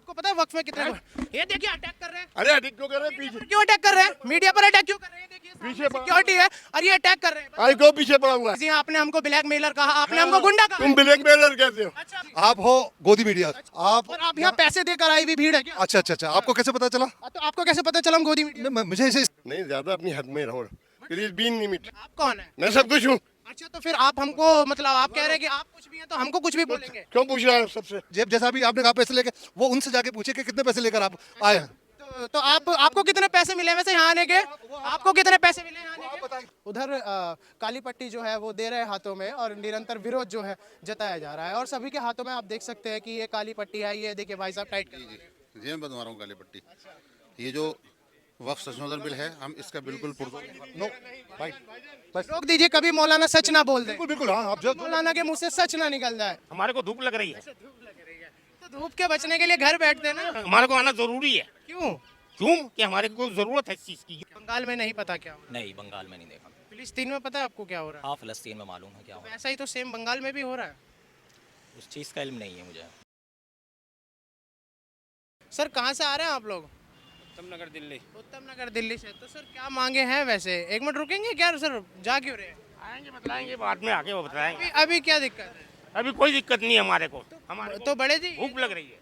आपको पता है वक्फ में कितने ये देखिए अटैक कर रहे हैं। अरे अटैक क्यों कर रहे हैं पीछे? क्यों अटैक कर रहे हैं? मीडिया पर अटैक क्यों कर रहे हैं? देखिए पीछे सिक्योरिटी है और ये अटैक कर रहे हैं। अरे क्यों पीछे पड़ा हुआ है? जी हाँ, आपने हमको ब्लैकमेलर कहा, आपने हमको गुंडा कहा। तुम ब्लैकमेलर कहते हो? अच्छा, आप हो गोदी मीडिया आप और आप यहाँ पैसे देकर आई हुई भीड़ है क्या? अच्छा अच्छा अच्छा आपको कैसे पता चला? तो आपको कैसे पता चला हम गोदी मीडिया? मुझे ऐसे नहीं ज्यादा अपनी हद में रहो, प्लीज बी इन लिमिट। आप कौन है? मैं सब कुछ हूँ। अच्छा, तो फिर आप हमको मतलब आप कह रहे हैं कि आप कुछ भी हैं तो हमको कुछ भी बोलेंगे? क्यों पूछ रहा है सबसे? जेब जैसा भी आपने कहा पैसे लेके वो उनसे जाके पूछे कि कितने पैसे लेकर आप आए हैं। तो आपको कितने पैसे मिले वैसे यहाँ आने के? आपको कितने पैसे मिले यहाँ आने के? उधर काली पट्टी जो है वो दे रहे हैं हाथों में और निरंतर विरोध जो है जताया जा रहा है और सभी के हाथों में आप देख सकते हैं कि ये काली पट्टी है। ये देखिए भाई साहब टाइट कर रहे हैं। जी मैं बनवा रहा हूँ काली पट्टी। ये जो वक्फ संशोधन बिल है हम इसका बिल्कुल नो भाई बस रोक दीजिए, कभी मौलाना सच ना बोल दे। बिल्कुल बिल्कुल हाँ आप जो मौलाना के मुंह से सच ना निकल जाए। हमारे को धूप लग रही है, तो धूप के बचने के लिए घर बैठते हैं ना। हमारे को आना जरूरी है। क्यों? क्यों कि हमारे को जरूरत है इस चीज की। बंगाल में नहीं पता क्या हो रहा नहीं बंगाल में नहीं देखा। है? फिलिस्तीन में पता है आपको क्या हो रहा है? हाँ फ़लस्तीन में मालूम है क्या हुआ। वैसा ही तो सेम बंगाल में भी हो रहा है। उस चीज़ का इल्म नहीं है मुझे। सर कहाँ से आ रहे हैं आप लोग? उत्तम नगर दिल्ली। उत्तम नगर दिल्ली से। तो सर क्या मांगे हैं वैसे? एक मिनट रुकेंगे क्या सर? जा क्यों रहे हैं? आएंगे बताएंगे बाद में, आके वो बताएंगे। अभी क्या दिक्कत है? अभी कोई दिक्कत नहीं है हमारे को। हमारे तो बड़े जी धूप लग रही है,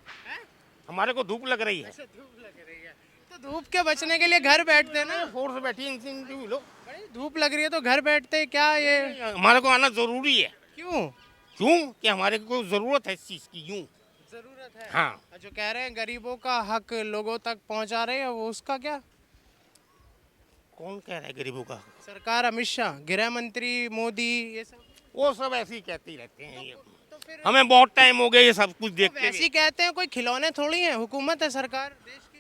हमारे को धूप लग रही है। धूप लग रही है तो धूप के बचने के लिए घर बैठते हैं ना। फोर्स बैठी इनसे लो। बड़े धूप लग रही है तो घर बैठते क्या ये? हमारे को आना जरूरी है। क्यों क्यों कि हमारे को जरूरत है इस चीज की। यूं जरूरत है? हाँ, जो कह रहे हैं गरीबों का हक लोगों तक पहुंचा रहे हैं वो उसका क्या? कौन कह रहा है गरीबों का? सरकार, अमित शाह, गृह मंत्री मोदी, ये सब वो सब ऐसे ही कहते ही रहते हैं। ये तो फिर हमें बहुत टाइम हो गया ये सब कुछ देखते वैसे ही कहते हैं। कोई खिलौने थोड़ी है, हुकूमत है सरकार देश की।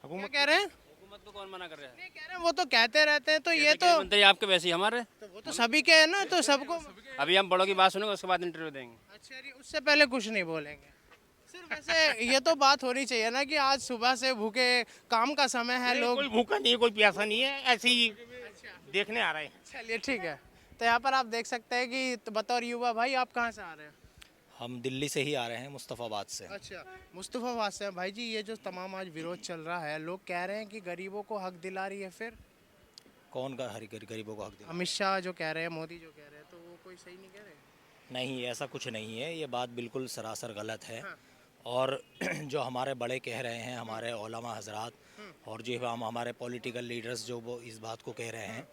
क्या कह रहे हैं? हुकूमत को कौन मना कर रहा है? नहीं कह रहे हैं वो तो कहते रहते हैं। तो ये तो मंत्री आपके वैसे ही हमारे। वो तो सभी के है ना, तो सबको। अभी हम बड़ों की बात सुनेंगे उसके बाद इंटरव्यू देंगे। अच्छा जी, उससे पहले कुछ नहीं बोलेंगे। सिर्फ वैसे ये तो बात होनी चाहिए ना कि आज सुबह से भूखे, काम का समय है, लोग। कोई भूखा नहीं है, कोई प्यासा नहीं है, ऐसे ही देखने आ रहे हैं। चलिए ठीक है। तो यहाँ पर आप देख सकते हैं कि तो बतौर युवा भाई आप कहाँ से आ रहे हैं? हम दिल्ली से ही आ रहे हैं, मुस्तफ़ाबाद से। अच्छा, मुस्तफ़ाबाद से। भाई जी ये जो तमाम आज विरोध चल रहा है, लोग कह रहे हैं कि गरीबों को हक दिला रही है। फिर कौन का गरीबों को हक दिला? अमित शाह जो कह रहे हैं, मोदी जो कह रहे हैं, तो वो कोई सही नहीं कह रहे? नहीं ऐसा कुछ नहीं है, ये बात बिल्कुल सरासर गलत है। और जो हमारे बड़े कह रहे हैं, हमारे उलमा हजरात और जो हम हमारे पॉलिटिकल लीडर्स जो वो इस बात को कह रहे हैं,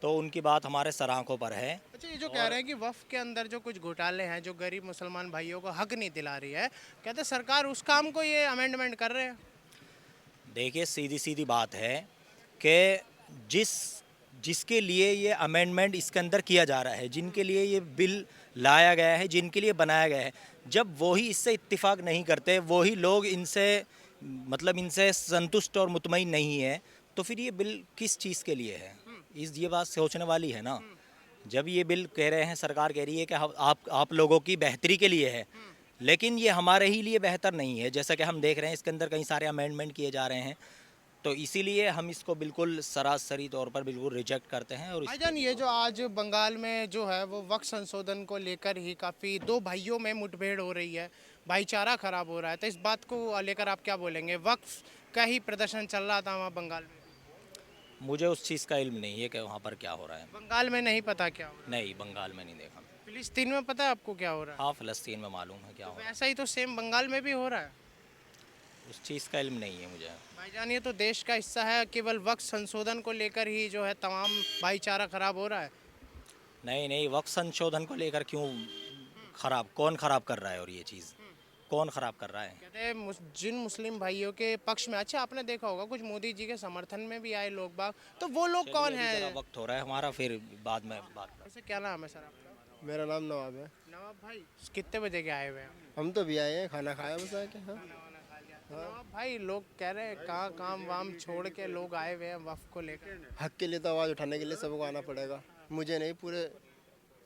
तो उनकी बात हमारे सर आँखों पर है। अच्छा, ये जो कह रहे हैं कि वफ़ के अंदर जो कुछ घोटाले हैं, जो गरीब मुसलमान भाइयों को हक नहीं दिला रही है, कहते सरकार उस काम को ये अमेंडमेंट कर रहे हैं। देखिए सीधी सीधी बात है कि जिसके लिए ये अमेंडमेंट इसके अंदर किया जा रहा है, जिनके लिए ये बिल लाया गया है, जिनके लिए बनाया गया है, जब वही इससे इत्तेफाक नहीं करते, वही लोग इनसे मतलब इनसे संतुष्ट और मुतमईन नहीं है, तो फिर ये बिल किस चीज़ के लिए है? ये बात सोचने वाली है ना। जब ये बिल कह रहे हैं, सरकार कह रही है कि आप लोगों की बेहतरी के लिए है, लेकिन ये हमारे ही लिए बेहतर नहीं है। जैसा कि हम देख रहे हैं इसके अंदर कई सारे अमेंडमेंट किए जा रहे हैं, तो इसीलिए हम इसको बिल्कुल सरासरी तौर पर बिल्कुल रिजेक्ट करते हैं। और भाईजान ये जो आज बंगाल में जो है वो वक्फ संशोधन को लेकर ही काफ़ी दो भाइयों में मुठभेड़ हो रही है, भाईचारा खराब हो रहा है, तो इस बात को लेकर आप क्या बोलेंगे? वक्फ का ही प्रदर्शन चल रहा था वहाँ बंगाल में। मुझे उस चीज़ का इल्म नहीं है कि वहाँ पर क्या हो रहा है। बंगाल में नहीं पता क्या हो रहा है? नहीं बंगाल में नहीं देखा। फिलिस्तीन में पता है आपको क्या हो रहा है? हाँ फ़लस्तीन में मालूम है क्या हो रहा है। वैसा ही तो सेम बंगाल में भी हो रहा है। उस चीज़ का इल्म नहीं है मुझे। भाईजान ये तो देश का हिस्सा है, केवल वक्फ संशोधन को लेकर ही जो है तमाम भाईचारा खराब हो रहा है। नहीं वक्त संशोधन को लेकर क्यों खराब, कौन खराब कर रहा है? और ये चीज़ कौन खराब कर रहा है? कहते हैं जिन मुस्लिम भाइयों के पक्ष में, अच्छा आपने देखा होगा कुछ मोदी जी के समर्थन में भी आए लोग बाग, तो वो लोग कौन अभी है? ज़रा वक्त हो रहा है हमारा, फिर बाद में बात कर। वैसे क्या नाम है सर आपका? मेरा नाम नवाब है। नवाब भाई कितने बजे के आए हुए हैं? हम तो भी आए हैं, खाना खाया बस आके। हाँ नवाब भाई लोग कह रहे हैं कहाँ काम वाम छोड़ के लोग आए हुए हैं वक्फ को लेकर। हक के लिए तो आवाज़ उठाने के लिए सबको आना पड़ेगा, मुझे नहीं पूरे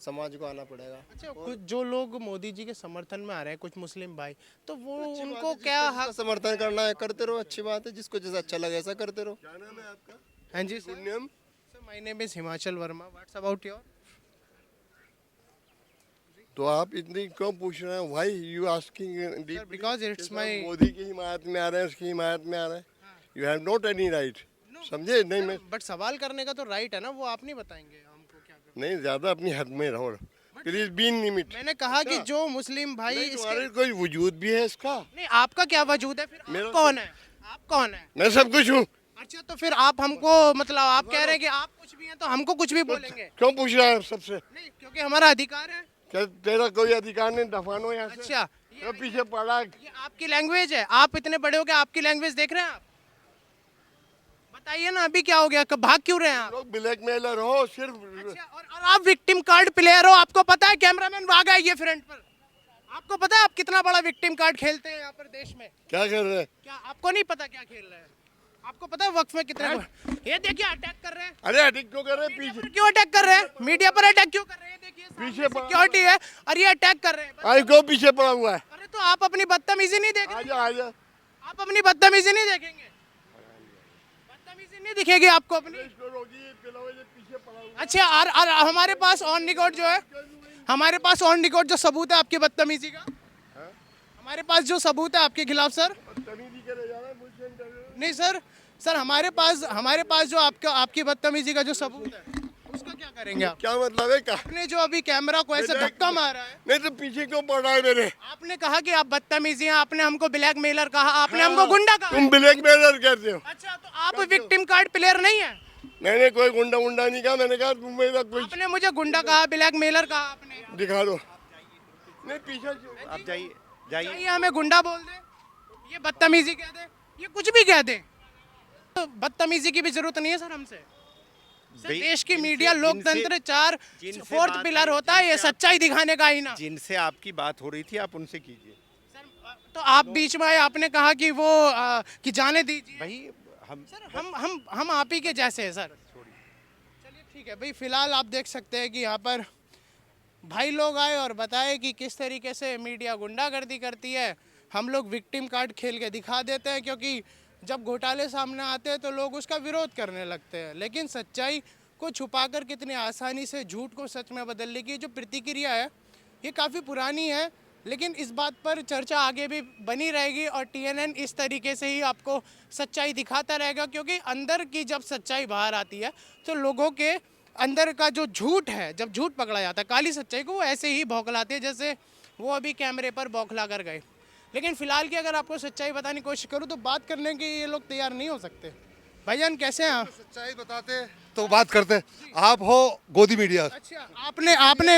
समाज को आना पड़ेगा। अच्छा, कुछ जो लोग मोदी जी के समर्थन में आ रहे हैं, कुछ मुस्लिम भाई, तो वो उनको क्या जिसका हक? समर्थन करना है करते रहो, अच्छी बात है, जिसको जैसा अच्छा लगे ऐसा करते रहो। क्या नाम है आपका? हाँ जी sir, my name is Himachal Verma. What's about your? तो आप इतनी क्यों पूछ रहे हैं? Why you asking? because it's my- Modi की हिमायत में आ रहे हैं, उसकी हिमायत में आ रहे हैं। You have not any right. समझे? नहीं, मैं बट सवाल करने का तो राइट है ना, वो आप नहीं बताएंगे हमको क्या करना। नहीं, ज्यादा अपनी हद में रहो। Please be in limit. मैंने कहा कि जो मुस्लिम भाई नहीं, इसके तुम्हारे कोई वजूद भी है इसका? नहीं, आपका क्या वजूद है फिर? आप मेरा कौन है? आप कौन है? मैं सब कुछ हूँ। अच्छा, तो फिर आप हमको मतलब आप कह रहे हैं कि आप कुछ भी हैं तो हमको कुछ भी बोलेंगे? क्यों पूछ रहा है सबसे? नहीं, क्योंकि हमारा अधिकार है। क्या तेरा कोई अधिकार नहीं? दफानो यहाँ से। अच्छा, तो पीछे पड़ा। ये आपकी लैंग्वेज है? आप इतने बड़े हो गए, आपकी लैंग्वेज देख रहे हैं आप? बताइए ना, अभी क्या हो गया? भाग क्यों रहे हैं आप? लोग ब्लैकमेलर हो सिर्फ। अच्छा, और आप विक्टिम कार्ड प्लेयर हो। आपको पता है कैमरामैन आ गया ये फ्रंट पर। आपको पता है आप कितना बड़ा विक्टिम कार्ड खेलते हैं यहाँ पर देश में? क्या कर रहे हैं? क्या आपको नहीं पता क्या खेल रहे हैं? आपको पता है वक्फ में कितने ये देखिए अटैक कर रहे हैं। अरे अटैक क्यों कर रहे हैं? पीछे क्यों अटैक कर रहे हैं? मीडिया पर अटैक क्यों कर रहे हैं? देखिए पीछे सिक्योरिटी है और ये अटैक कर रहे हैं। आई क्यों पीछे पड़ा हुआ है? अरे तो आप अपनी बदतमीजी नहीं देख रहे? आजा आजा। आप अपनी बदतमीजी नहीं देखेंगे? बदतमीजी नहीं दिखेगी आपको अपनी? इसको रोकिए, पिलाओ, ये पीछे पड़ा हुआ अच्छा, और हमारे पास ऑन रिकॉर्ड जो है, हमारे पास ऑन रिकॉर्ड जो सबूत है आपकी बदतमीजी का, हमारे पास जो सबूत है आपके खिलाफ सर। है। तमीजी करे जा रहा है मुझसे इंटरव्यू। नहीं सर, सर हमारे पास जो आपकी बदतमीजी का जो सबूत है उसका क्या करेंगे आप? क्या मतलब है? क्या आपने जो अभी कैमरा को ऐसे धक्का मारा है, नहीं तो पीछे क्यों पड़ा है मेरे? आपने कहा कि आप बदतमीजी हैं, आपने हमको ब्लैकमेलर कहा, आपने हमको गुंडा कहा। तुम ब्लैकमेलर कहते हो? अच्छा, तो आप विक्टिम कार्ड प्लेयर नहीं है? मैंने कोई गुंडा उंडा नहीं कहा। मैंने कहा तुम मेरा कोई आपने मुझे गुंडा कहा, ब्लैकमेलर कहा आपने। दिखा दो। नहीं पीछे आप जाइए चाहिए हमें गुंडा बोल दे, ये बदतमीजी कह दे, ये कुछ भी कह दे, तो बदतमीजी की भी जरूरत नहीं है सर हमसे। सर, देश की मीडिया लोकतंत्र चार फोर्थ पिलर होता है, ये सच्चाई दिखाने का आईना। जिनसे आपकी बात हो रही थी आप उनसे कीजिए। सर, तो आप बीच में आए, आपने कहा कि वो कि जाने दीजिए। भाई हम सर हम आप ही के जैसे हैं सर। चलिए ठीक है भाई, फिलहाल आप देख सकते हैं कि यहाँ पर भाई लोग आए और बताए कि किस तरीके से मीडिया गुंडागर्दी करती है। हम लोग विक्टिम कार्ड खेल के दिखा देते हैं, क्योंकि जब घोटाले सामने आते हैं तो लोग उसका विरोध करने लगते हैं। लेकिन सच्चाई को छुपाकर कितनी आसानी से झूठ को सच में बदलने की जो प्रतिक्रिया है, ये काफ़ी पुरानी है। लेकिन इस बात पर चर्चा आगे भी बनी रहेगी और TNN इस तरीके से ही आपको सच्चाई दिखाता रहेगा, क्योंकि अंदर की जब सच्चाई बाहर आती है तो लोगों के अंदर का जो झूठ है, जब झूठ पकड़ा जाता है, काली सच्चाई को वो ऐसे ही बौखलाते हैं जैसे वो अभी कैमरे पर बौखला कर गए। लेकिन फिलहाल की अगर आपको सच्चाई बताने की कोशिश करूँ तो बात करने के ये लोग तैयार नहीं हो सकते। भाईजान कैसे हैं आप? सच्चाई बताते तो बात करते। आप हो गोदी मीडिया। अच्छा, आपने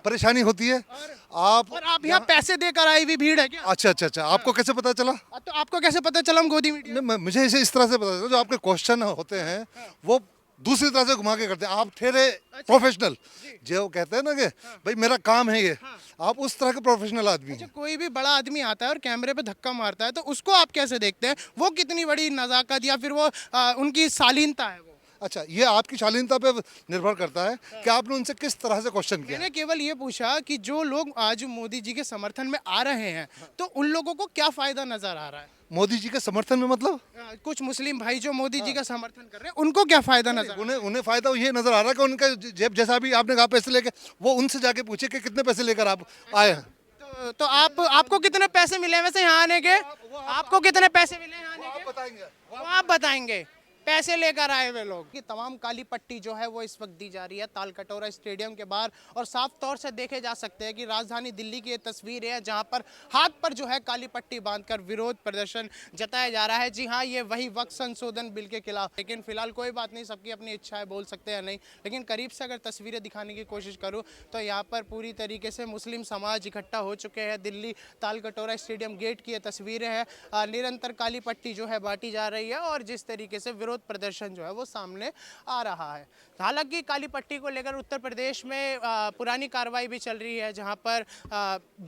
परेशानी होती है आप और आप यहाँ पैसे देकर आई हुई भीड़ है क्या? अच्छा आपको कैसे पता चला? तो आपको कैसे पता चला हम गोदी मीडिया? नहीं, मुझे इस तरह से पता चला, जो आपके क्वेश्चन होते हैं वो दूसरी तरह से घुमा के करते हैं। आप ठहरे प्रोफेशनल, जो कहते हैं ना कि भाई मेरा काम है ये, आप उस तरह के प्रोफेशनल आदमी अच्छा, हैं। कोई भी बड़ा आदमी आता है और कैमरे पे धक्का मारता है तो उसको आप कैसे देखते हैं? वो कितनी बड़ी नजाकत या फिर वो उनकी शालीनता है वो? अच्छा, ये आपकी शालीनता पे निर्भर करता है कि आपने उनसे किस तरह से क्वेश्चन किया। मैंने केवल ये पूछा कि जो लोग आज मोदी जी के समर्थन में आ रहे हैं तो उन लोगों को क्या फायदा नजर आ रहा है? मोदी जी के समर्थन में मतलब कुछ मुस्लिम भाई जो मोदी जी का समर्थन कर रहे हैं उनको क्या फायदा नजर आ रहा है? उन्हें फायदा ये नजर आ रहा है कि उनका जेब, जैसा अभी आपने कहा पैसे लेके, वो उनसे जाके पूछे कि कितने पैसे लेकर आप आए हैं। तो आपको कितने पैसे मिले वैसे यहाँ आने के? आपको कितने पैसे मिले यहाँ आने के? वो आप बताएंगे। पैसे लेकर आए हुए लोग की तमाम काली पट्टी जो है वो इस वक्त दी जा रही है तालकटोरा स्टेडियम के बाहर, और साफ तौर से देखे जा सकते हैं कि राजधानी दिल्ली की ये तस्वीर है जहां पर हाथ पर जो है काली पट्टी बांधकर विरोध प्रदर्शन जताया जा रहा है। जी हाँ, ये वही वक्त संशोधन बिल के खिलाफ। लेकिन फिलहाल कोई बात नहीं, सबकी अपनी इच्छा है, बोल सकते हैं नहीं। लेकिन करीब से अगर तस्वीरें दिखाने की कोशिश करूँ तो यहाँ पर पूरी तरीके से मुस्लिम समाज इकट्ठा हो चुके हैं। दिल्ली तालकटोरा स्टेडियम गेट की ये तस्वीरें हैं। निरंतर काली पट्टी जो है बांटी जा रही है और जिस तरीके से विरोध प्रदर्शन जो है वो सामने आ रहा है। हालांकि काली पट्टी को लेकर उत्तर प्रदेश में पुरानी कार्रवाई भी चल रही है, जहां पर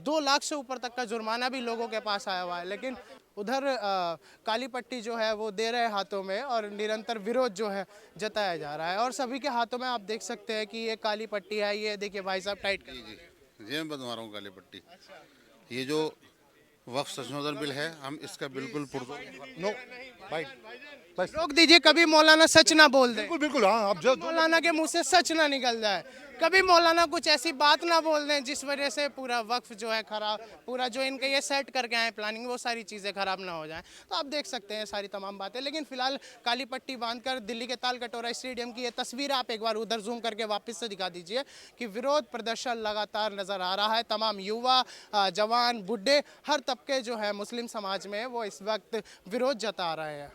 2 लाख से ऊपर तक का जुर्माना भी लोगों के पास आया हुआ है। लेकिन उधर काली पट्टी जो है वो दे रहे हाथों में और निरंतर विरोध जो है जताया जा रहा है। और सभी के हाथों में आप देख सकते हैं कि ये काली पट्टी है। ये देखिए भाई साहब टाइट कर जी मैं बनवा रहा हूँ काली पट्टी। ये जो वक्फ संशोधन बिल है, हम इसका बिल्कुल नो भाई, रोक दीजिए, कभी मौलाना सच ना बोल दे। बिल्कुल हाँ, आप जो मौलाना के मुंह से सच ना निकल जाए। कभी मौलाना कुछ ऐसी बात ना बोल दें जिस वजह से पूरा वक्फ जो है खराब, पूरा जो इनके ये सेट करके आए प्लानिंग, वो सारी चीज़ें खराब ना हो जाएं। तो आप देख सकते हैं सारी तमाम बातें। लेकिन फिलहाल काली पट्टी बांधकर दिल्ली के ताल कटोरा स्टेडियम की ये तस्वीर आप एक बार उधर जूम करके वापस से दिखा दीजिए कि विरोध प्रदर्शन लगातार नज़र आ रहा है। तमाम युवा, जवान, बुढ़े, हर तबके जो है मुस्लिम समाज में वो इस वक्त विरोध जता रहे हैं।